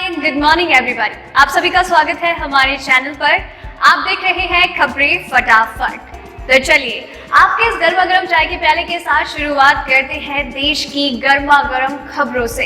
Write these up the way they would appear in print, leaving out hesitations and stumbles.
And good morning everybody. आप सभी का स्वागत है हमारे चैनल पर। आप देख रहे हैं खबरें फटाफट। तो चलिए आपके इस गर्मा गर्म चाय के प्याले के साथ शुरुआत करते हैं देश की गर्मा गर्म खबरों से।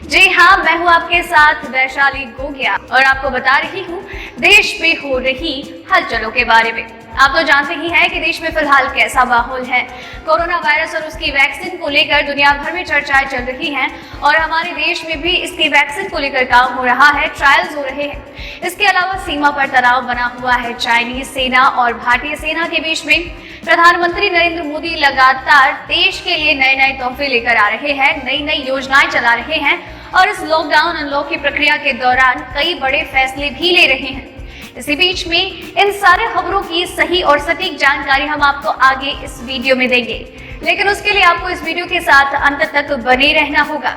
जी हाँ, मैं हूँ आपके साथ वैशाली गोगिया और आपको बता रही हूँ देश में हो रही हलचलों के बारे में। आप तो जानते ही हैं कि देश में फिलहाल कैसा माहौल है। कोरोना वायरस और उसकी वैक्सीन को लेकर दुनिया भर में चर्चाएं चल रही हैं और हमारे देश में भी इसकी वैक्सीन को लेकर काम हो रहा है, ट्रायल्स हो रहे हैं। इसके अलावा सीमा पर तनाव बना हुआ है चाइनीज सेना और भारतीय सेना के बीच में। प्रधानमंत्री नरेंद्र मोदी लगातार देश के लिए नए नए तोहफे लेकर आ रहे हैं, नई नई योजनाएं चला रहे हैं और इस लॉकडाउन अनलॉक की प्रक्रिया के दौरान कई बड़े फैसले भी ले रहे हैं। इसी बीच में इन सारे खबरों की सही और सटीक जानकारी हम आपको आगे इस वीडियो में देंगे, लेकिन उसके लिए आपको इस वीडियो के साथ अंत तक बने रहना होगा।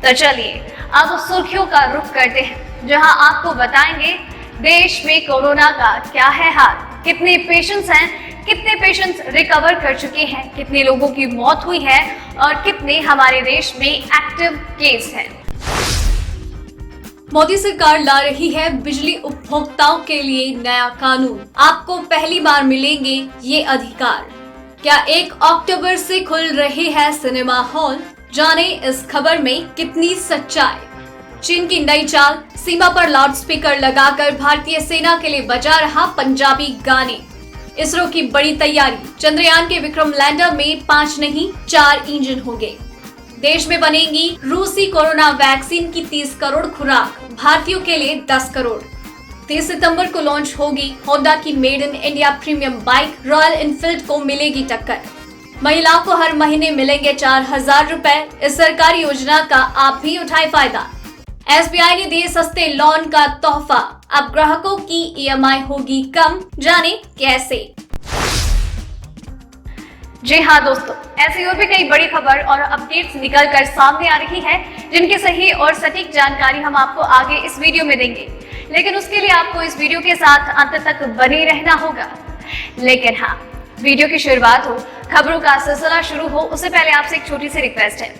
तो चलिए अब सुर्खियों का रुख करते हैं, जहां आपको बताएंगे देश में कोरोना का क्या है हाल, कितने पेशेंट्स हैं, कितने पेशेंट्स रिकवर कर चुके हैं, कितने लोगों की मौत हुई है और कितने हमारे देश में एक्टिव केस हैं। मोदी सरकार ला रही है बिजली उपभोक्ताओं के लिए नया कानून। आपको पहली बार मिलेंगे ये अधिकार। क्या 1 अक्टूबर से खुल रहे हैं सिनेमा हॉल? जाने इस खबर में कितनी सच्चाई। चीन की नई चाल, सीमा पर लाउडस्पीकर लगाकर भारतीय सेना के लिए बजा रहा पंजाबी गाने। इसरो की बड़ी तैयारी, चंद्रयान के विक्रम लैंडर में 5 नहीं 4 इंजन होंगे। देश में बनेगी रूसी कोरोना वैक्सीन की 30 करोड़ खुराक, भारतीयों के लिए 10 करोड़। 30 सितंबर को लॉन्च होगी होंडा की made in India premium bike, royal Enfield को मिलेगी टक्कर। महिलाओं को हर महीने मिलेंगे 4000 रुपए। इस सरकारी योजना का आप भी उठाए फायदा। SBI ने दिए सस्ते लोन का तोहफा, अब ग्राहकों की EMI होगी कम। जाने कैसे। जी हाँ दोस्तों, ऐसी और भी कई बड़ी खबर और अपडेट्स निकल कर सामने आ रही है, जिनकी सही और सटीक जानकारी हम आपको आगे इस वीडियो में देंगे, लेकिन उसके लिए आपको इस वीडियो के साथ अंत तक बने रहना होगा। लेकिन हाँ, वीडियो की शुरुआत हो, खबरों का सिलसिला शुरू हो, उससे पहले आपसे एक छोटी सी रिक्वेस्ट है।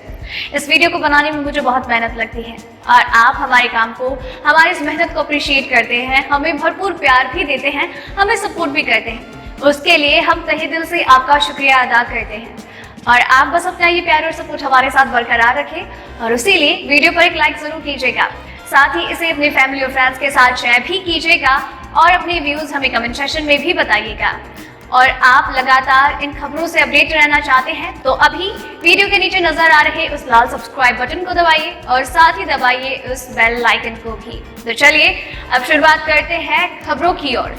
इस वीडियो को बनाने में मुझे बहुत मेहनत लगती है और आप हमारे काम को, हमारी इस मेहनत को अप्रिशिएट करते हैं, हमें भरपूर प्यार भी देते हैं, हमें सपोर्ट भी करते हैं। उसके लिए हम तहे दिल से आपका शुक्रिया अदा करते हैं और आप बस अपना ये प्यार और सपोर्ट हमारे साथ बरकरार रखें और इसीलिए वीडियो पर एक लाइक जरूर कीजिएगा। साथ ही इसे अपने फैमिली और फ्रेंड्स के साथ शेयर भी कीजिएगा और अपने व्यूज हमें कमेंट सेक्शन में भी बताइएगा। और आप लगातार इन खबरों से अपडेट रहना चाहते हैं तो अभी वीडियो के नीचे नजर आ रहे उस लाल सब्सक्राइब बटन को दबाइए और साथ ही दबाइए उस बेल आइकन को भी। तो चलिए अब शुरुआत करते हैं खबरों की ओर।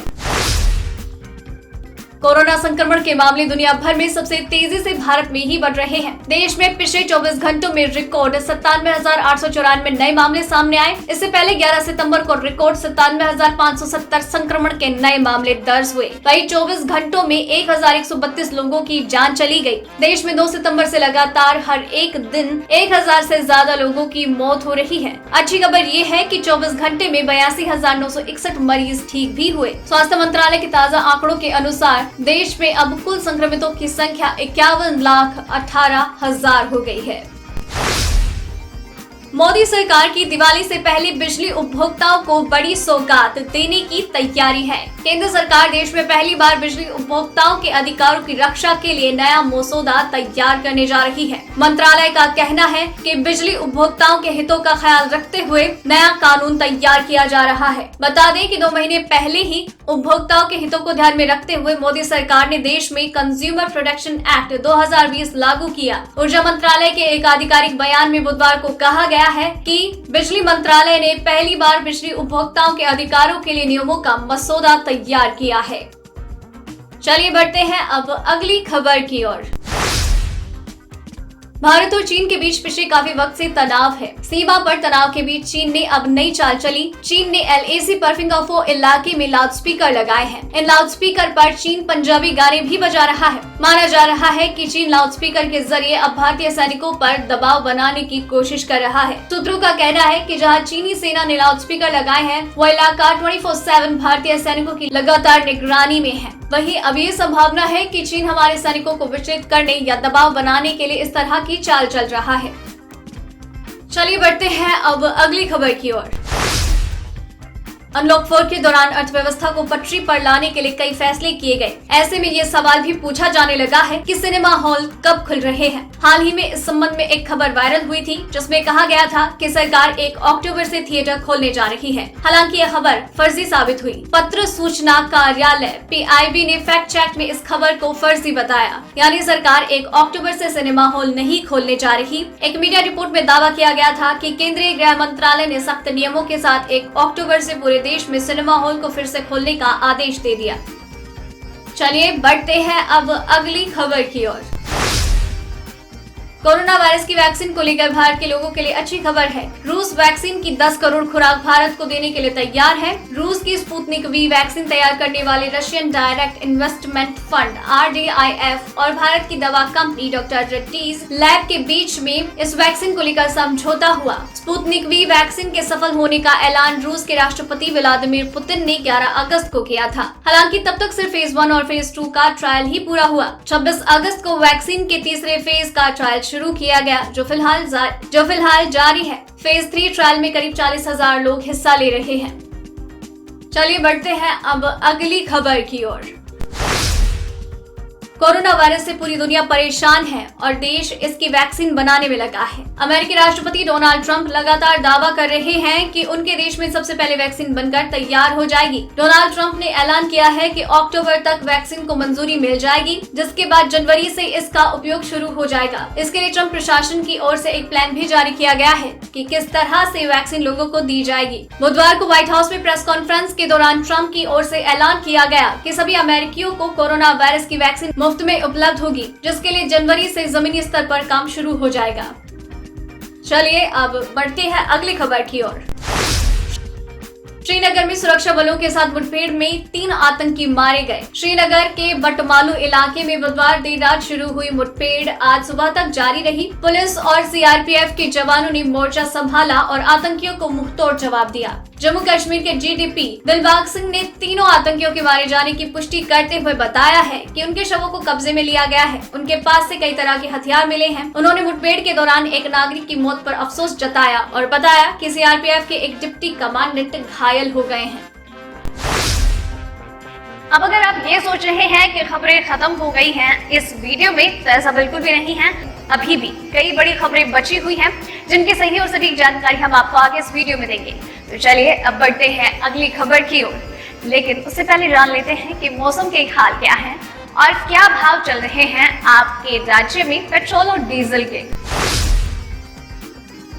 कोरोना संक्रमण के मामले दुनिया भर में सबसे तेजी से भारत में ही बढ़ रहे हैं। देश में पिछले 24 घंटों में रिकॉर्ड 97,894 नए मामले सामने आए। इससे पहले 11 सितंबर को रिकॉर्ड 97,570 संक्रमण के नए मामले दर्ज हुए। वहीं 24 घंटों में 1,132 लोगों की जान चली गई। देश में 2 सितंबर से लगातार हर एक दिन 1000 से ज्यादा लोगों की मौत हो रही है। अच्छी खबर ये है कि 24 घंटे में 82,961 मरीज ठीक भी हुए। स्वास्थ्य मंत्रालय के ताज़ा आंकड़ों के अनुसार देश में अब कुल संक्रमितों की संख्या 51,18,000 हो गई है। मोदी सरकार की दिवाली से पहले बिजली उपभोक्ताओं को बड़ी सौगात देने की तैयारी है। केंद्र सरकार देश में पहली बार बिजली उपभोक्ताओं के अधिकारों की रक्षा के लिए नया मसौदा तैयार करने जा रही है। मंत्रालय का कहना है कि बिजली उपभोक्ताओं के हितों का ख्याल रखते हुए नया कानून तैयार किया जा रहा है। बता दें कि 2 महीने पहले ही उपभोक्ताओं के हितों को ध्यान में रखते हुए मोदी सरकार ने देश में कंज्यूमर प्रोटेक्शन एक्ट 2020 लागू किया। ऊर्जा मंत्रालय के एक आधिकारिक बयान में बुधवार को कहा गया है कि बिजली मंत्रालय ने पहली बार बिजली उपभोक्ताओं के अधिकारों के लिए नियमों का मसौदा तैयार किया है। चलिए बढ़ते हैं अब अगली खबर की ओर। भारत और चीन के बीच पिछले काफी वक्त से तनाव है। सीमा पर तनाव के बीच चीन ने अब नई चाल चली। चीन ने LAC परफिंगाफो इलाके में लाउडस्पीकर लगाए हैं। इन लाउडस्पीकर पर चीन पंजाबी गाने भी बजा रहा है। माना जा रहा है कि चीन लाउडस्पीकर के जरिए अब भारतीय सैनिकों पर दबाव बनाने की कोशिश कर रहा है। सूत्रों का कहना है कि जहां चीनी सेना ने लाउडस्पीकर लगाए हैं, वो इलाका 24/7 भारतीय सैनिकों की लगातार निगरानी में है। वहीं अब ये संभावना है कि चीन हमारे सैनिकों को विचलित करने या दबाव बनाने के लिए इस तरह की चाल चल रहा है। चलिए बढ़ते हैं अब अगली खबर की ओर। अनलॉक 4 के दौरान अर्थव्यवस्था को पटरी पर लाने के लिए कई फैसले किए गए। ऐसे में ये सवाल भी पूछा जाने लगा है कि सिनेमा हॉल कब खुल रहे हैं। हाल ही में इस संबंध में एक खबर वायरल हुई थी जिसमें कहा गया था कि सरकार 1 अक्टूबर से थिएटर खोलने जा रही है। हालांकि यह खबर फर्जी साबित हुई। पत्र सूचना कार्यालय PIB ने फैक्ट चेक में इस खबर को फर्जी बताया, यानी सरकार 1 अक्टूबर से सिनेमा हॉल नहीं खोलने जा रही। एक मीडिया रिपोर्ट में दावा किया गया था कि केंद्रीय गृह मंत्रालय ने सख्त नियमों के साथ 1 अक्टूबर से पूरे देश में सिनेमा हॉल को फिर से खोलने का आदेश दे दिया। चलिए बढ़ते हैं अब अगली खबर की ओर। कोरोना वायरस की वैक्सीन को लेकर भारत के लोगों के लिए अच्छी खबर है। रूस वैक्सीन की 10 करोड़ खुराक भारत को देने के लिए तैयार है। रूस की स्पुतनिक वी वैक्सीन तैयार करने वाले Russian direct investment fund RDIF और भारत की दवा कंपनी डॉक्टर रेड्डीज लैब के बीच में इस वैक्सीन को लेकर समझौता हुआ। स्पुतनिक वी वैक्सीन के सफल होने का ऐलान रूस के राष्ट्रपति व्लादिमीर पुतिन ने 11 अगस्त को किया था। हालांकि तब तक सिर्फ फेज 1 और फेज 2 का ट्रायल ही पूरा हुआ। 26 अगस्त को वैक्सीन के तीसरे फेज का ट्रायल शुरू किया गया, जो फिलहाल जारी है। फेज 3 ट्रायल में करीब 40,000 लोग हिस्सा ले रहे हैं। चलिए बढ़ते हैं अब अगली खबर की ओर। कोरोना वायरस से पूरी दुनिया परेशान है और देश इसकी वैक्सीन बनाने में लगा है। अमेरिकी राष्ट्रपति डोनाल्ड ट्रंप लगातार दावा कर रहे हैं कि उनके देश में सबसे पहले वैक्सीन बनकर तैयार हो जाएगी। डोनाल्ड ट्रंप ने ऐलान किया है कि अक्टूबर तक वैक्सीन को मंजूरी मिल जाएगी, जिसके बाद जनवरी से इसका उपयोग शुरू हो जाएगा। इसके लिए ट्रंप प्रशासन की ओर से एक प्लान भी जारी किया गया है कि किस तरह से वैक्सीन लोगों को दी जाएगी। बुधवार को व्हाइट हाउस में प्रेस कॉन्फ्रेंस के दौरान ट्रंप की ओर से ऐलान किया गया कि सभी अमेरिकियों को कोरोना वायरस की वैक्सीन मुफ्त में उपलब्ध होगी, जिसके लिए जनवरी से जमीनी स्तर पर काम शुरू हो जाएगा। चलिए अब बढ़ते हैं अगली खबर की ओर। श्रीनगर में सुरक्षा बलों के साथ मुठभेड़ में 3 आतंकी मारे गए। श्रीनगर के बटमालू इलाके में बुधवार देर रात शुरू हुई मुठभेड़ आज सुबह तक जारी रही। पुलिस और CRPF के जवानों ने मोर्चा संभाला और आतंकियों को मुंहतोड़ जवाब दिया। जम्मू कश्मीर के GDP दिलबाग सिंह ने तीनों आतंकियों के मारे जाने की पुष्टि करते हुए बताया है कि उनके शवों को कब्जे में लिया गया है। उनके पास से कई तरह के हथियार मिले हैं। उन्होंने मुठभेड़ के दौरान एक नागरिक की मौत पर अफसोस जताया और बताया कि CRPF के एक डिप्टी कमांडेंट घायल हो गए हैं। अब अगर आप ये सोच रहे हैं कि खबरें खत्म हो गई हैं इस वीडियो में, तो ऐसा बिल्कुल भी नहीं है। अभी भी कई बड़ी खबरें बची हुई हैं, जिनकी सही और सटीक जानकारी हम आपको आगे इस वीडियो में देंगे। तो चलिए अब बढ़ते हैं अगली खबर की ओर। लेकिन उससे पहले जान लेते हैं कि मौसम के हाल क्या है और क्या भाव चल रहे हैं आपके राज्य में पेट्रोल और डीजल के।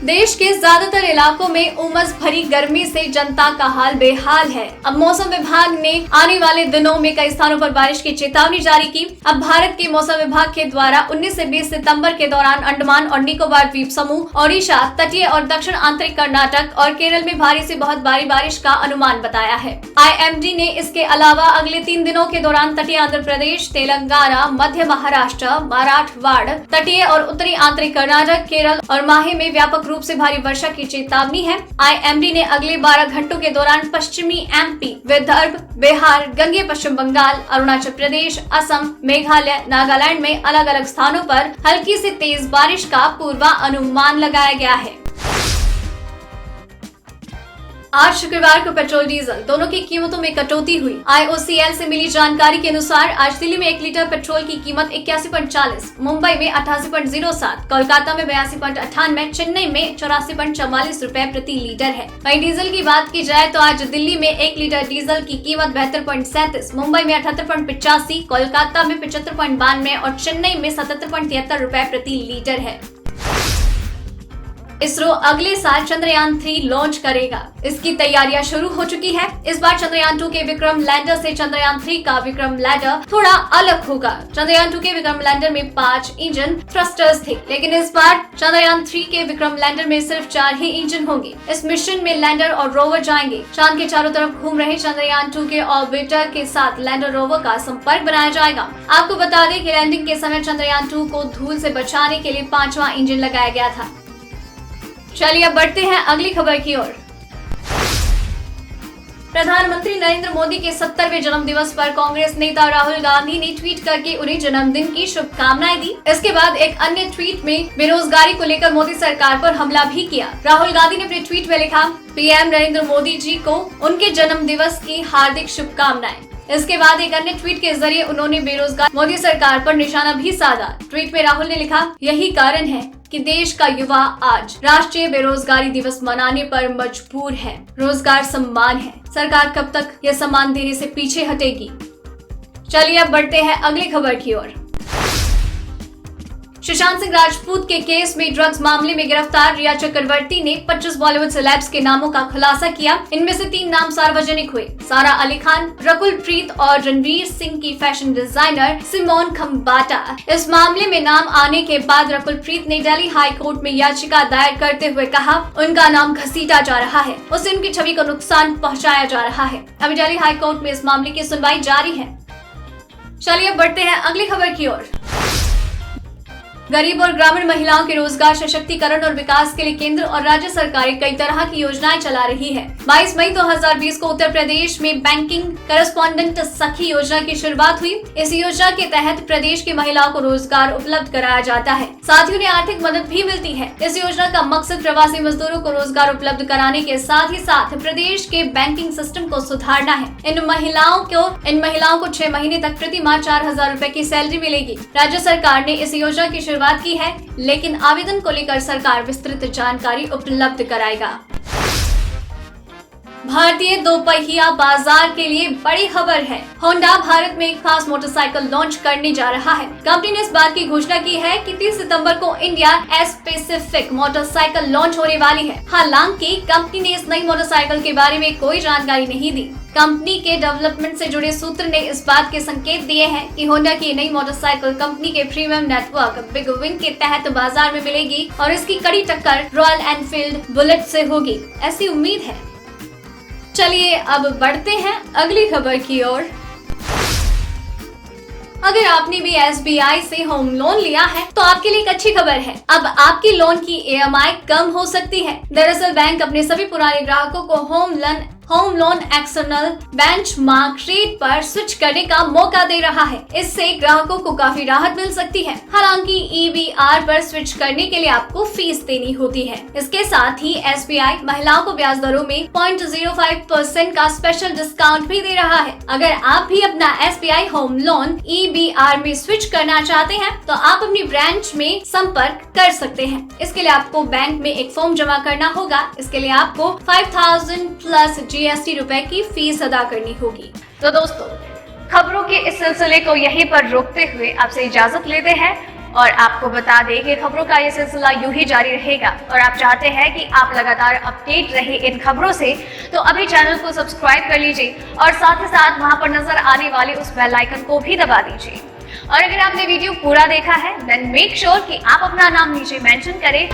देश के ज्यादातर इलाकों में उमस भरी गर्मी से जनता का हाल बेहाल है। अब मौसम विभाग ने आने वाले दिनों में कई स्थानों पर बारिश की चेतावनी जारी की। अब भारत के मौसम विभाग के द्वारा 19 से 20 सितंबर के दौरान अंडमान और निकोबार द्वीप समूह, ओडिशा, तटीय और दक्षिण आंतरिक कर्नाटक और केरल में भारी से बहुत भारी बारिश का अनुमान बताया है। IMD ने इसके अलावा अगले 3 दिनों के दौरान तटीय आंध्र प्रदेश, तेलंगाना, मध्य महाराष्ट्र, मराठवाड़ा, तटीय और उत्तरी आंतरिक कर्नाटक, केरल और माहे में व्यापक रूप से भारी वर्षा की चेतावनी है। IMD ने अगले 12 घंटों के दौरान पश्चिमी MP, विदर्भ, बिहार, गंगेय पश्चिम बंगाल, अरुणाचल प्रदेश, असम, मेघालय, नागालैंड में अलग अलग स्थानों पर हल्की से तेज बारिश का पूर्वानुमान लगाया गया है। आज शुक्रवार को पेट्रोल डीजल दोनों की कीमतों में कटौती हुई। IOCL से मिली जानकारी के अनुसार आज दिल्ली में 1 लीटर पेट्रोल की कीमत 81.40, मुंबई में 88.07, कोलकाता में 82.98, चेन्नई में 84.44 रुपए प्रति लीटर है। वहीं डीजल की बात की जाए तो आज दिल्ली में 1 लीटर डीजल की कीमत 72.37, मुंबई में 78.85, कोलकाता में 75.92 और चेन्नई में 77.73 रुपए प्रति लीटर है। इसरो अगले साल चंद्रयान 3 लॉन्च करेगा। इसकी तैयारियां शुरू हो चुकी है। इस बार चंद्रयान 2 के विक्रम लैंडर से चंद्रयान 3 का विक्रम लैंडर थोड़ा अलग होगा। चंद्रयान 2 के विक्रम लैंडर में 5 इंजन थ्रस्टर्स थे, लेकिन इस बार चंद्रयान 3 के विक्रम लैंडर में सिर्फ 4 ही इंजन होंगे। इस मिशन में लैंडर और रोवर जाएंगे। चांद के चारों तरफ घूम रहे चंद्रयान 2 के ऑर्बिटर के साथ लैंडर रोवर का संपर्क बनाया जाएगा। आपको बता दें कि लैंडिंग के समय चंद्रयान 2 को धूल से बचाने के लिए 5वां इंजन लगाया गया था। चलिए अब बढ़ते हैं अगली खबर की ओर। प्रधानमंत्री नरेंद्र मोदी के 70वें जन्म दिवस पर कांग्रेस नेता राहुल गांधी ने ट्वीट करके उन्हें जन्मदिन की शुभकामनाएं दी। इसके बाद एक अन्य ट्वीट में बेरोजगारी को लेकर मोदी सरकार पर हमला भी किया। राहुल गांधी ने अपने ट्वीट में लिखा, पीएम नरेंद्र मोदी जी को उनके जन्म दिवस की हार्दिक शुभकामनाएं। इसके बाद एक अन्य ट्वीट के जरिए उन्होंने बेरोजगार मोदी सरकार पर निशाना भी साधा। ट्वीट में राहुल ने लिखा, यही कारण है कि देश का युवा आज राष्ट्रीय बेरोजगारी दिवस मनाने पर मजबूर है। रोजगार सम्मान है, सरकार कब तक यह सम्मान देने से पीछे हटेगी। चलिए अब बढ़ते हैं अगली खबर की ओर। सुशांत सिंह राजपूत के केस में ड्रग्स मामले में गिरफ्तार रिया चक्रवर्ती ने 25 बॉलीवुड सेलेब्स के नामों का खुलासा किया। इनमें से 3 नाम सार्वजनिक हुए, सारा अली खान, रकुल प्रीत और रणवीर सिंह की फैशन डिजाइनर सिमोन खम्बाटा। इस मामले में नाम आने के बाद रकुल प्रीत ने दिल्ली हाई कोर्ट में याचिका दायर करते हुए कहा, उनका नाम घसीटा जा रहा है, उससे उनकी छवि को नुकसान पहुँचाया जा रहा है। अभी दिल्ली हाई कोर्ट में इस मामले की सुनवाई जारी है। चलिए अब बढ़ते हैं अगली खबर की ओर। गरीब और ग्रामीण महिलाओं के रोजगार, सशक्तिकरण और विकास के लिए केंद्र और राज्य सरकारें कई तरह की योजनाएं चला रही है। 22 मई 2020 को उत्तर प्रदेश में बैंकिंग करेस्पॉन्डेंट सखी योजना की शुरुआत हुई। इस योजना के तहत प्रदेश की महिलाओं को रोजगार उपलब्ध कराया जाता है, साथ ही उन्हें आर्थिक मदद भी मिलती है। इस योजना का मकसद प्रवासी मजदूरों को रोजगार उपलब्ध कराने के साथ ही साथ प्रदेश के बैंकिंग सिस्टम को सुधारना है। इन महिलाओं को 6 महीने तक प्रति माह 4,000 रुपए की सैलरी मिलेगी। राज्य सरकार ने इस योजना की शुरुआत की है, लेकिन आवेदन को लेकर सरकार विस्तृत जानकारी उपलब्ध कराएगा। भारतीय दोपहिया बाजार के लिए बड़ी खबर है। होंडा भारत में एक खास मोटरसाइकिल लॉन्च करने जा रहा है। कंपनी ने इस बात की घोषणा की है कि 30 सितंबर को इंडिया स्पेसिफिक मोटरसाइकिल लॉन्च होने वाली है। हालांकि कंपनी ने इस नई मोटरसाइकिल के बारे में कोई जानकारी नहीं दी। कंपनी के डेवलपमेंट से जुड़े सूत्र ने इस बात के संकेत दिए हैं कि होंडा की नई मोटरसाइकिल कंपनी के प्रीमियम नेटवर्क बिग विंग के तहत बाजार में मिलेगी और इसकी कड़ी टक्कर रॉयल एनफील्ड बुलेट से होगी, ऐसी उम्मीद है। चलिए अब बढ़ते हैं अगली खबर की ओर। अगर आपने भी SBI से होम लोन लिया है तो आपके लिए एक अच्छी खबर है। अब आपकी लोन की EMI कम हो सकती है। दरअसल बैंक अपने सभी पुराने ग्राहकों को home loan external benchmark rate पर स्विच करने का मौका दे रहा है। इससे ग्राहकों को काफी राहत मिल सकती है। हालांकि EBR पर स्विच करने के लिए आपको फीस देनी होती है। इसके साथ ही SBI महिलाओं को ब्याज दरों में 0.05% का स्पेशल डिस्काउंट भी दे रहा है। अगर आप भी अपना SBI होम लोन EBR में स्विच करना चाहते हैं तो आप अपनी ब्रांच में संपर्क कर सकते हैं। इसके लिए आपको बैंक में एक फॉर्म जमा करना होगा। इसके लिए आपको 5,000 प्लस GST रुपए की फीस अदा करनी होगी। तो दोस्तों, खबरों के इस सिलसिले को यहीं पर रोकते हुए आपसे इजाजत लेते हैं और आपको बता दें कि खबरों का ये सिलसिला यूं ही जारी रहेगा और आप चाहते हैं कि आप लगातार अपडेट रहे इन खबरों से, तो अभी चैनल को सब्सक्राइब कर लीजिए और साथ ही साथ वहां पर नजर आने वाले उस बेल आइकन को भी दबा दीजिए। और अगर आपने वीडियो पूरा देखा है देन मेक श्योर कि आप अपना नाम नीचे मेंशन करें।